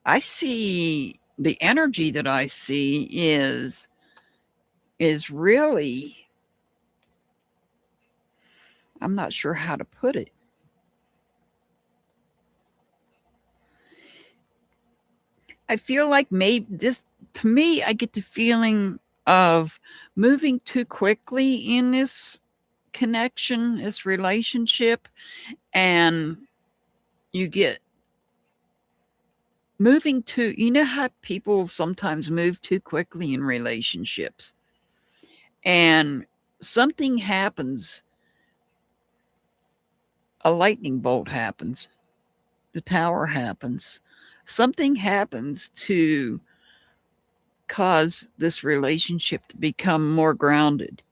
I see the energy that I see is really, I'm not sure how to put it. I feel like maybe this, to me, I get the feeling of moving too quickly in this connection, this relationship, and you get moving too, you know how people sometimes move too quickly in relationships, and something happens, a lightning bolt happens, the Tower happens, something happens to cause this relationship to become more grounded.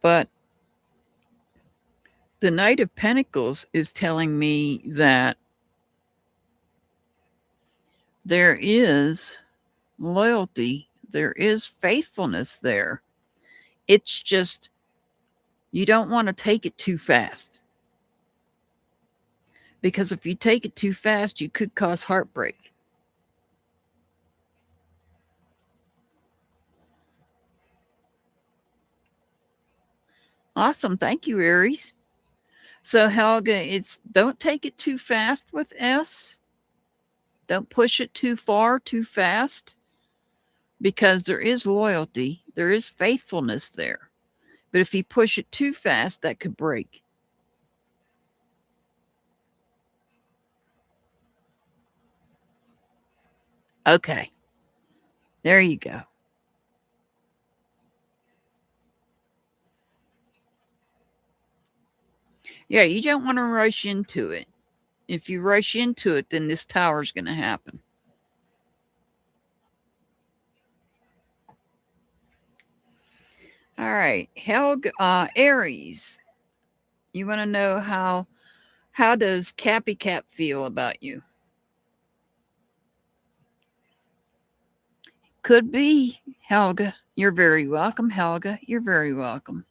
But the Knight of Pentacles is telling me that there is loyalty, there is faithfulness there. It's just you don't want to take it too fast. Because if you take it too fast, you could cause heartbreak. Awesome. Thank you, Aries. So, Helga, it's don't take it too fast with S. Don't push it too far, too fast, because there is loyalty, there is faithfulness there. But if you push it too fast, that could break. Okay. There you go. Yeah, you don't want to rush into it. If you rush into it, then this Tower's going to happen. All right, Aries. You want to know how does Cappy Cap feel about you? Could be Helga. You're very welcome, Helga. You're very welcome.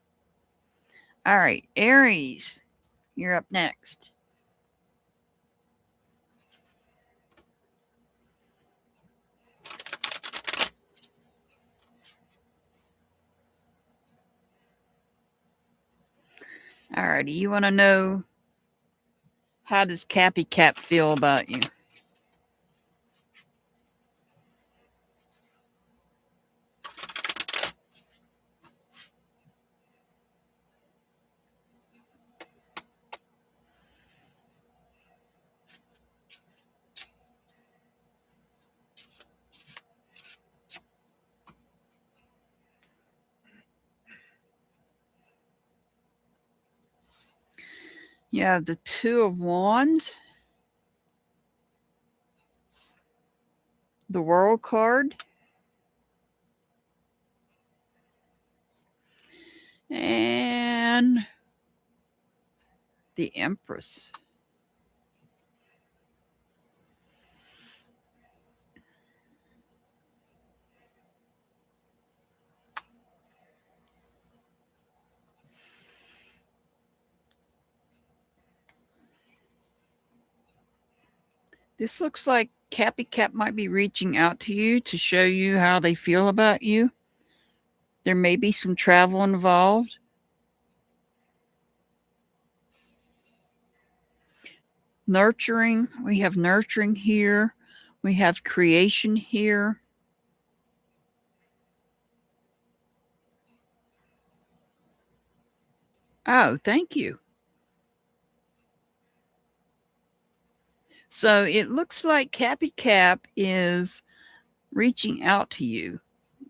All right, Aries, you're up next. All righty, you want to know how does Cappy Cap feel about you? You have the Two of Wands, the World card, and the Empress. This looks like Cappy Cap might be reaching out to you to show you how they feel about you. There may be some travel involved. Nurturing, we have nurturing here. We have creation here. Oh, thank you. So it looks like Cappy Cap is reaching out to you.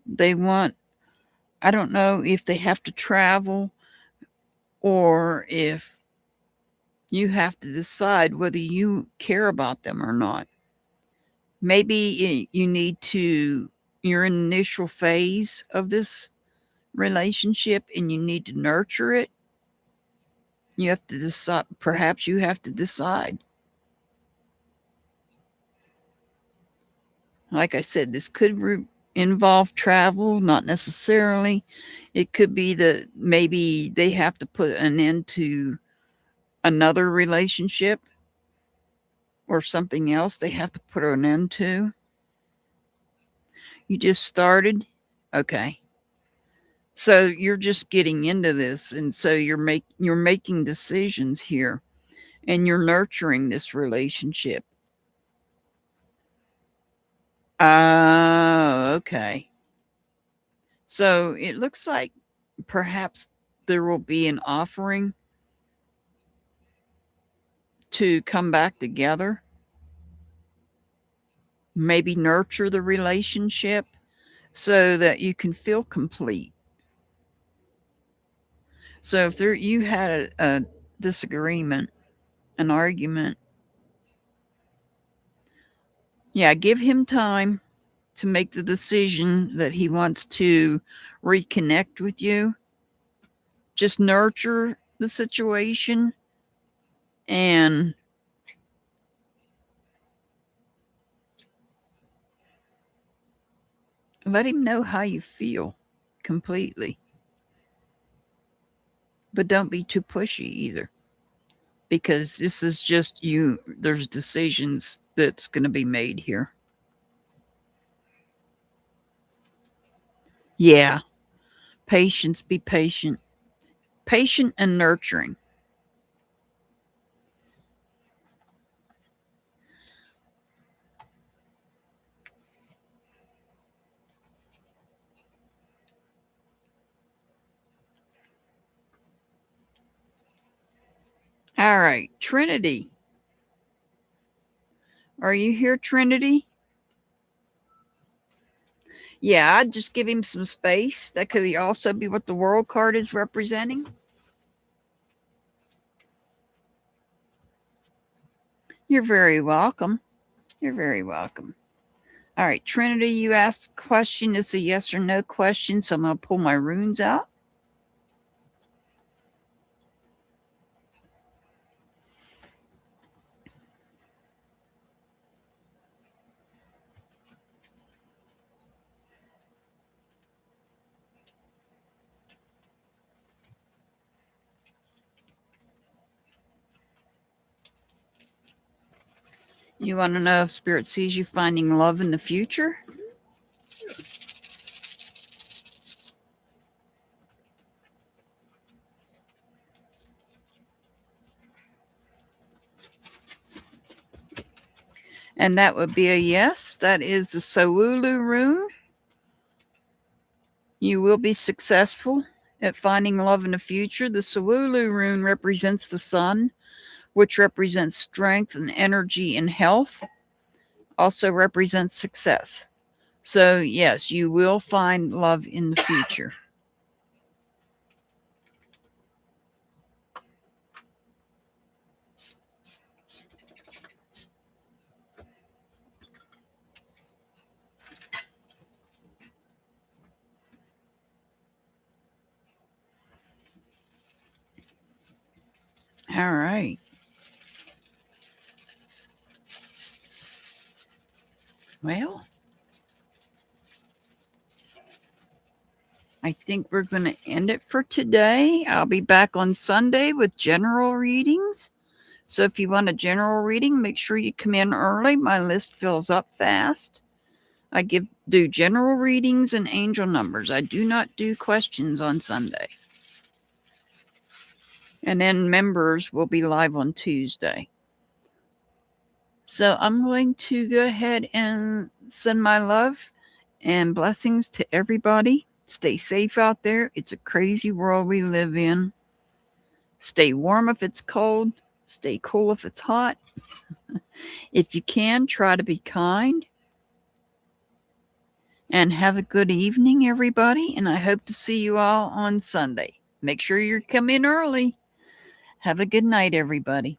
They want, I don't know if they have to travel or if you have to decide whether you care about them or not. Maybe you need to, you're in the initial phase of this relationship and you need to nurture it. You have to decide, perhaps you have to decide. Like I said, this could involve travel, not necessarily. It could be that maybe they have to put an end to another relationship or something else they have to put an end to. You just started? Okay. So you're just getting into this, and so you're making decisions here, and you're nurturing this relationship. Oh, okay. So it looks like perhaps there will be an offering to come back together, maybe nurture the relationship so that you can feel complete. So if you had a disagreement, an argument, yeah, give him time to make the decision that he wants to reconnect with you. Just nurture the situation and let him know how you feel completely. But don't be too pushy either, because this is just you. There's decisions that's going to be made here. Yeah. Patience, be patient. Patient and nurturing. All right, Trinity. Are you here, Trinity? Yeah, I'd just give him some space. That could also be what the world card is representing. You're very welcome. You're very welcome. All right, Trinity, you asked a question. It's a yes or no question, so I'm going to pull my runes out. You want to know if Spirit sees you finding love in the future? And that would be a yes. That is the Sawulu rune. You will be successful at finding love in the future. The Sawulu rune represents the sun, which represents strength and energy and health, also represents success. So, yes, you will find love in the future. All right. Well, I think we're going to end it for today. I'll be back on Sunday with general readings. So if you want a general reading, make sure you come in early. My list fills up fast. I do general readings and angel numbers. I do not do questions on Sunday. And then members will be live on Tuesday. So I'm going to go ahead and send my love and blessings to everybody. Stay safe out there. It's a crazy world we live in. Stay warm if it's cold. Stay cool if it's hot. If you can, try to be kind. And have a good evening, everybody. And I hope to see you all on Sunday. Make sure you come in early. Have a good night, everybody.